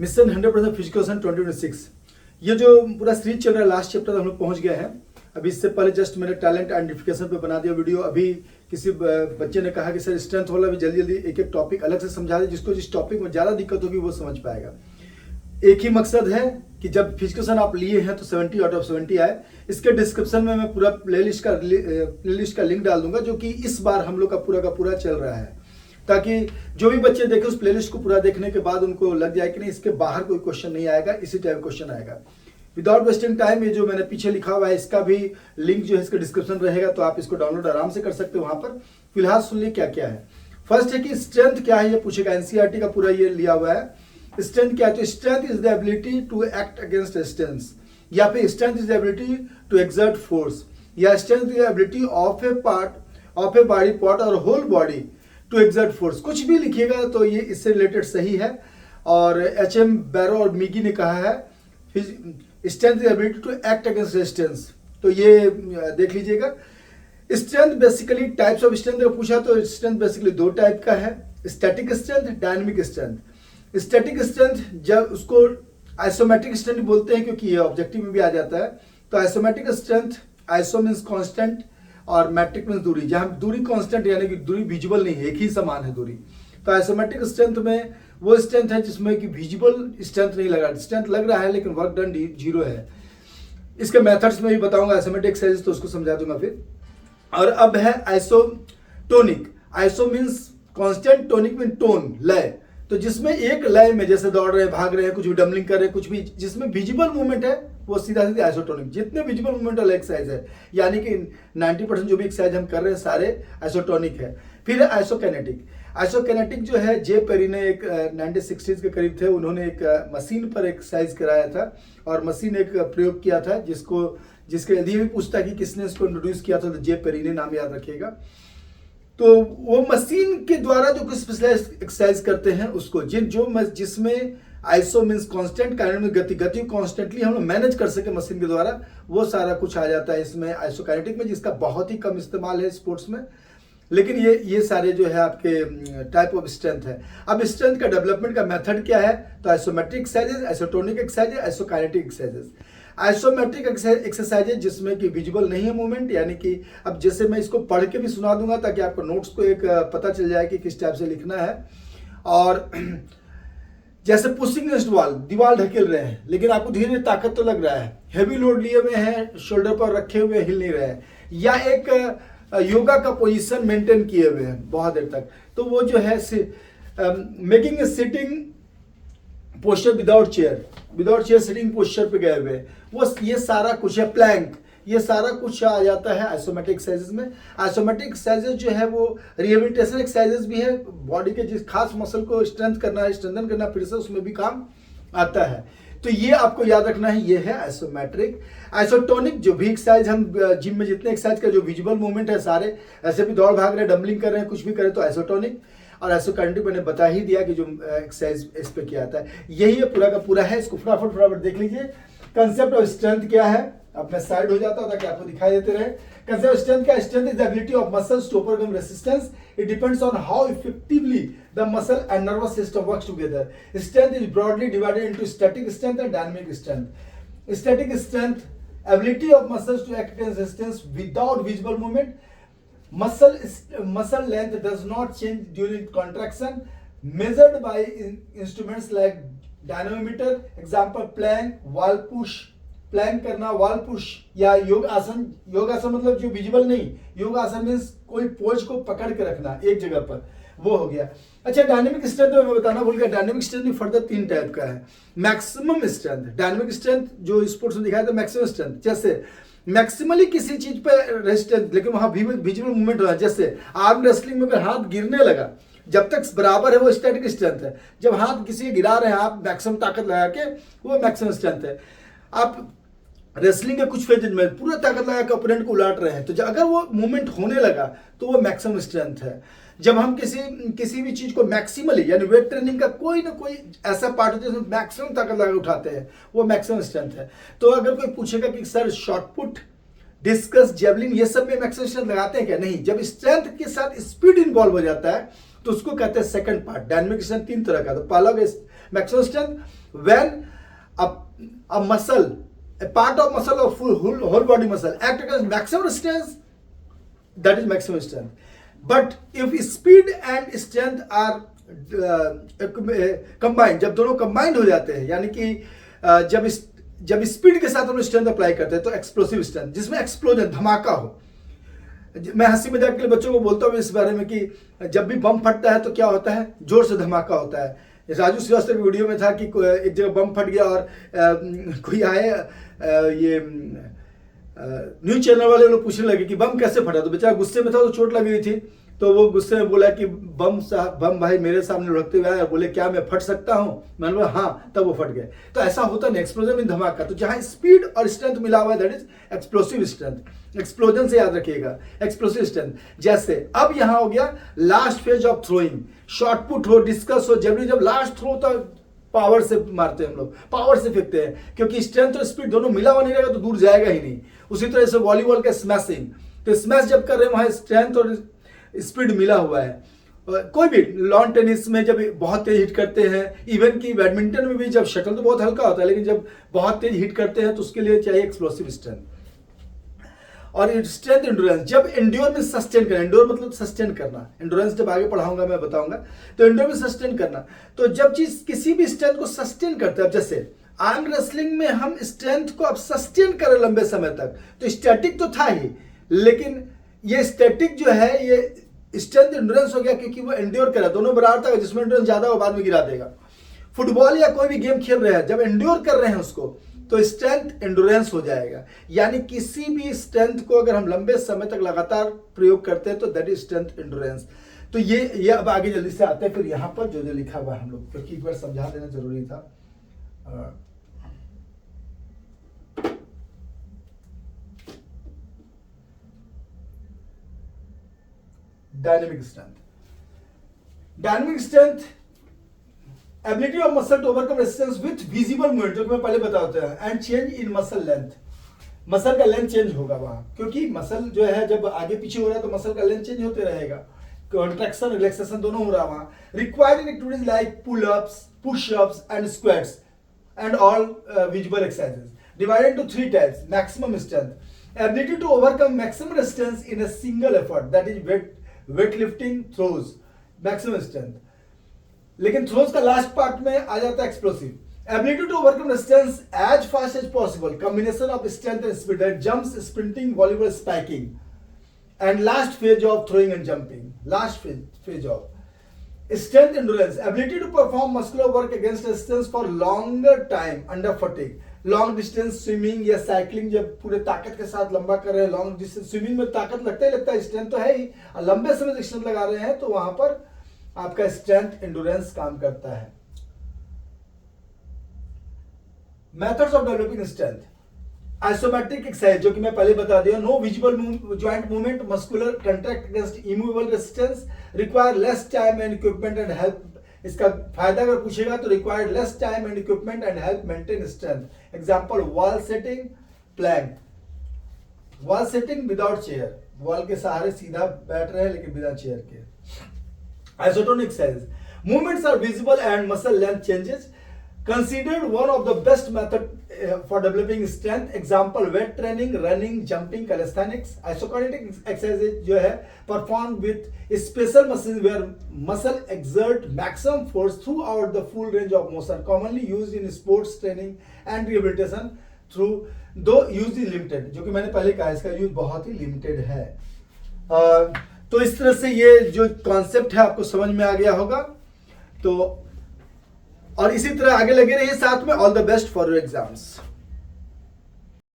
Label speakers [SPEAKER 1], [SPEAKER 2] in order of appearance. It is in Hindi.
[SPEAKER 1] Mission 100% physical 2026। ये जो पूरा सीरीज चल रहा है, लास्ट चैप्टर हम लोग पहुंच गए हैं। अभी इससे पहले जस्ट मैंने टैलेंट आइडेंटिफिकेशन पे बना दिया वीडियो। अभी किसी बच्चे ने कहा कि सर स्ट्रेंथ वाला भी जल्दी जल्दी एक एक टॉपिक अलग से समझा दे, जिसको जिस टॉपिक में ज़्यादा दिक्कत होगी वो समझ पाएगा। एक ही मकसद है कि जब फिजिकल आप लिए हैं तो 70 आउट ऑफ 70 आए। इसके डिस्क्रिप्शन में मैं पूरा प्लेलिस्ट का लिंक डाल दूंगा, जो कि इस बार हम लोग का पूरा चल रहा है, ताकि जो भी बच्चे देखें उस प्लेलिस्ट को पूरा देखने के बाद उनको लग जाए कि नहीं इसके बाहर कोई क्वेश्चन नहीं आएगा, इसी टाइप क्वेश्चन आएगा। विदाउट वेस्टिंग टाइम, ये जो मैंने पीछे लिखा हुआ है इसका भी लिंक जो है इसका डिस्क्रिप्शन रहेगा, तो आप इसको डाउनलोड आराम से कर सकते हो वहां पर। फिलहाल सुन लिए क्या क्या है। फर्स्ट है कि स्ट्रेंथ क्या है, ये पूछेगा। एनसीईआरटी का पूरा ये लिया हुआ है। स्ट्रेंथ क्या है? तो strength is the ability to act against resistance, या फिर strength is the ability to exert force, या strength is the ability of a body part और whole body to exert force. कुछ भी लिखिएगा तो ये इससे रिलेटेड सही है। और एच.एम. बैरो और मिगी ने कहा है strength is ability to act against resistance, तो ये देख लीजिएगा। Strength basically types of strength पूछा तो स्ट्रेंथ बेसिकली दो टाइप का है, static strength, dynamic strength. Static strength जब उसको आइसोमेट्रिक स्ट्रेंथ बोलते हैं, क्योंकि ये ऑब्जेक्टिव में भी आ जाता है। तो isometric strength, iso means constant और मैट्रिक मीन्स दूरी, जहां दूरी कांस्टेंट यानी कि दूरी विजिबल नहीं है, एक ही समान है दूरी। तो आइसोमेट्रिक स्ट्रेंथ में वो स्ट्रेंथ है जिसमें कि विजिबल स्ट्रेंथ नहीं लगा, स्ट्रेंथ लग रहा है लेकिन वर्क डन जीरो है। इसके मेथड्स में भी बताऊंगा, आइसोमेट्रिक एक्सरसाइज तो उसको समझा दूंगा फिर। और अब है isotonic. Iso means constant, tonic mean tone, लय। तो जिसमें एक लय में जैसे दौड़ रहे हैं, भाग रहे हैं, कुछ भी डम्बलिंग कर रहे हैं, कुछ भी जिसमें विजिबल मूवमेंट है वो सीधा सीधा आइसोटोनिक। जितने विजिबल मूवमेंट वाला एक्सरसाइज है, यानी कि 90% जो भी एक्सरसाइज हम कर रहे हैं सारे आइसोटोनिक है। फिर आइसोकेनेटिक। आइसोकेनेटिक जो है, जे पेरी ने एक 1960s के करीब थे, उन्होंने एक मशीन पर एक्सरसाइज कराया था और मशीन एक प्रयोग किया था जिसके यदि भी पूछता कि किसने इसको इंट्रोड्यूस किया था तो जे पेरी ने, नाम याद रखिएगा। तो वो मशीन के द्वारा जो कुछ स्पेशलाइज एक्सरसाइज करते हैं उसको जिसमें आइसो मीन्स कांस्टेंट, काइनेटिक गति कॉन्स्टेंटली हम लोग मैनेज कर सके मशीन के द्वारा, वो सारा कुछ आ जाता है इसमें आइसोकाइनेटिक में, जिसका बहुत ही कम इस्तेमाल है स्पोर्ट्स में। लेकिन ये सारे जो है आपके टाइप ऑफ स्ट्रेंथ है। अब स्ट्रेंथ का डेवलपमेंट का मेथड क्या है? तो isometric exercises, isotonic exercises, isokinetic exercises. Isometric exercises जिसमें कि विजिबल नहीं है मूवमेंट, यानी कि अब जैसे मैं इसको पढ़ के भी सुना दूंगा ताकि आपको नोट्स को एक पता चल जाए कि किस टाइप से लिखना है। और जैसे पुशिंग अगेंस्ट वॉल, दीवार ढकेल रहे हैं लेकिन आपको धीरे धीरे ताकत तो लग रहा है, हैवी लोड लिए हुए हैं, शोल्डर पर रखे हुए हिल नहीं रहे हैं, या एक योगा का पोजीशन मेंटेन किए हुए हैं बहुत देर तक, तो वो जो है making a sitting posture without chair sitting posture पे गए हुए, वो ये सारा कुछ है। प्लैंक, ये सारा कुछ आ जाता है आइसोमेट्रिक एक्सरसाइजेज में। आइसोमेट्रिक एक्सरसाइजेज जो है वो रिहेबिलिटेशन एक्सरसाइजेज भी है, बॉडी के जिस खास मसल को स्ट्रेंथन करना फिर से उसमें भी काम आता है। तो ये आपको याद रखना है, ये है आइसोमेट्रिक। आइसोटोनिक जो भी एक्सरसाइज हम जिम में जितने एक्सरसाइज का जो विजिबल मूवमेंट है सारे, ऐसे भी दौड़ भाग रहे हैं, डम्बलिंग कर रहे हैं, कुछ भी करें तो आइसोटोनिक। और आइसोकाइनेटिक मैंने बता ही दिया कि जो एक्सरसाइज इस पे किया आता है, यही पूरा का पूरा है। इसको फटाफट देख लीजिए। कंसेप्ट ऑफ स्ट्रेंथ क्या है, अपना साइड हो जाता है ताकि आपको दिखाई देते रहे। कंसेप्ट ऑफ स्ट्रेंथ क्या? Strength is the ability of muscles to overcome resistance. It depends on how effectively the muscle and nervous system works together. Strength is broadly divided into static strength and dynamic strength. Static strength, ability of muscles to act against resistance without visible movement. Muscle length does not change during contraction, measured by instruments like dynamometer. Example, plank, wall push, plank करना, वॉल पुश, या योगासन। योगासन मतलब जो विजिबल नहीं, योगासन मीन्स कोई पोज को पकड़ के रखना एक जगह पर, वो हो गया। अच्छा, डायनेमिक स्ट्रेंथ में मैं बताना भूल गया, डायनेमिक स्ट्रेंथ भी फर्दर 3 टाइप का है। मैक्सिमम स्ट्रेंथ, डायनेमिक स्ट्रेंथ जो स्पोर्ट्स में दिखाया था मैक्सिमम स्ट्रेंथ, जैसे मैक्सिमली किसी चीज पे रेजिस्टेंस लेकिन वहां विजिबल मूवमेंट हो रहा है। जैसे आर्म रेसलिंग में अगर हाथ गिरने लगा, जब तक बराबर है वो स्टैटिक स्ट्रेंथ है। जब हाथ किसी गिरा रहे हैं आप मैक्सिमम ताकत लगा के, वो मैक्सिमम स्ट्रेंथ है। आप रेसलिंग के कुछ फेजेज में पूरा ताकत लगा के ओपोनेंट को उलाट रहे हैं, तो अगर वो मूवमेंट होने लगा तो वो मैक्सिमम स्ट्रेंथ है। जब हम किसी भी चीज को मैक्सिमली, यानी वेट ट्रेनिंग का कोई ना कोई ऐसा पार्ट होता है जिसमें मैक्सिमम ताकत लगा उठाते हैं, वो मैक्सिमम स्ट्रेंथ है। तो अगर कोई पूछेगा कि सर शॉटपुट, डिस्कस, जेवलिन, ये सब में मैक्सिमम स्ट्रेंथ लगाते हैं क्या? नहीं। जब स्ट्रेंथ के साथ स्पीड इन्वॉल्व हो जाता है तो उसको कहते हैं सेकंड पार्ट। डायनेमिक स्ट्रेंथ तीन तरह का, तो पहला maximum strength when a muscle, a part of muscle or whole body muscle act as maximum strength, that is maximum strength. But if speed and strength are combined, जब दोनों combined हो जाते हैं, यानी कि जब स्पीड के साथ हम स्ट्रेंथ अप्लाई करते हैं तो एक्सप्लोसिव स्ट्रेंथ, जिसमें एक्सप्लोजन, धमाका हो। मैं हंसी मजाक के लिए बच्चों को बोलता हूँ इस बारे में कि जब भी बम फटता है तो क्या होता है, जोर से धमाका होता है। राजू श्रीवास्तव की वीडियो में था कि एक जगह बम फट गया और कोई आए, ये न्यूज चैनल वाले लोग पूछने लगे कि बम कैसे फटा, तो बेचारा गुस्से में था, तो चोट लगी हुई थी, तो वो गुस्से में बोला कि बम भाई मेरे सामने लुढ़कते हुए आया, बोले क्या मैं फट सकता हूं? मैंने बोला हाँ, तब वो फट गए। तो ऐसा होता नहीं, एक्सप्लोजन में धमाका। तो जहां स्पीड और स्ट्रेंथ मिला हुआ है that is explosive strength. Explosion से याद रखिएगा, एक्सप्लोसिव स्ट्रेंथ। जैसे अब यहां हो गया last phase of throwing, short put हो, डिस्कस हो, जब लास्ट थ्रो तो पावर से मारते हैं हम लोग, पावर से फेंकते हैं, क्योंकि स्ट्रेंथ और स्पीड दोनों मिला हुआ नहीं रहेगा तो दूर जाएगा ही नहीं। उसी तरह से वॉलीबॉल का स्मैशिंग, तो स्मैश जब कर रहे हैं वहां स्ट्रेंथ और स्पीड मिला हुआ है। कोई भी लॉन टेनिस में जब बहुत तेज हिट करते हैं, इवन की बैडमिंटन में भी जब शटल तो बहुत हल्का होता है, लेकिन जब बहुत तेज हिट करते हैं तो उसके लिए चाहिए एक्सप्लोसिव स्ट्रेंथ। और स्ट्रेंथ एंड्योरेंस, जब एंड्योर में सस्टेन करना, एंड्योर मतलब सस्टेन करना, एंड्योरेंस जब आगे पढ़ाऊंगा मैं बताऊंगा, तो एंड्योर में सस्टेन करना, तो जब चीज किसी भी स्ट्रेंथ को सस्टेन करते हैं, जैसे आर्म रेसलिंग में हम स्ट्रेंथ को अब सस्टेन करें लंबे समय तक, तो स्टैटिक तो था ही, लेकिन ये स्टैटिक जो है ये स्ट्रेंथ एंड्योरेंस हो गया, क्योंकि वो एंड्योर करा, दोनों बराबर था, जिसमें एंड्योरेंस ज्यादा वो बाद में गिरा देगा। फुटबॉल या कोई भी गेम खेल रहे हैं, जब एंड्योर कर रहे हैं उसको, तो स्ट्रेंथ एंड्योरेंस हो जाएगा। यानी किसी भी स्ट्रेंथ को अगर हम लंबे समय तक लगातार प्रयोग करते हैं तो दैट इज स्ट्रेंथ एंड्योरेंस। तो ये अब आगे जल्दी से आते हैं फिर यहाँ पर जो लिखा हुआ है हम लोग, क्योंकि एक बार समझा देना जरूरी था। Dynamic strength, dynamic strength ability of muscle to overcome resistance with visible movement, जो कि मैं पहले बताता हूं, and change in muscle length, muscle का लेंथ चेंज होगा वहां, क्योंकि मसल जो है जब आगे पीछे हो रहा है तो मसल का लेंथ चेंज होते रहेगा, कॉन्ट्रैक्शन रिलैक्सेशन दोनों हो रहा वहां। Required activities like pull ups, push ups and squats and all visible exercises, divided to 3 types. Maximum strength, ability to overcome maximum resistance in a single effort, that is weight lifting, throws, maximum strength. लेकिन थ्रोज का लास्ट पार्ट में आ जाता है explosive, ability to overcome resistance as fast as possible, combination of strength and speed, that jumps, sprinting, volleyball, spiking, and last phase of throwing and jumping, last phase of strength endurance, ability to perform muscular work against resistance for longer time under fatigue, long distance swimming या साइकिलिंग, जब पूरे ताकत के साथ लंबा कर रहे हैं, लॉन्ग डिस्टेंस स्विमिंग में ताकत लगता है, स्ट्रेंथ तो है ही, लंबे समय तक स्ट्रेंथ लगा रहे हैं तो वहां पर आपका स्ट्रेंथ एंड्योरेंस काम करता है। Methods of developing strength, isometric exercise, जो कि मैं पहले बता दिया, no visible joint movement, muscular contract against immovable resistance, require less time and equipment and help. इसका फायदा अगर पूछेगा तो required less time and equipment and help maintain strength. Example wall setting, plank. Wall setting without chair, wall के सहारे सीधा बैठ रहे हैं लेकिन बिना चेयर के। Isotonic exercise, movements are visible and muscle length changes, considered one of the best method for developing strength. Example weight training, running, jumping, calisthenics. Isokinetic exercises जो है performed with special machines where muscle exert maximum force throughout the full range of motion, commonly used in sports training and rehabilitation through though use is limited, जो कि मैंने पहले कहा इसका यूज बहुत ही लिमिटेड है। तो इस तरह से ये जो कॉन्सेप्ट है आपको समझ में आ गया होगा। तो और इसी तरह आगे लगे रहिए साथ में। All the best for your exams.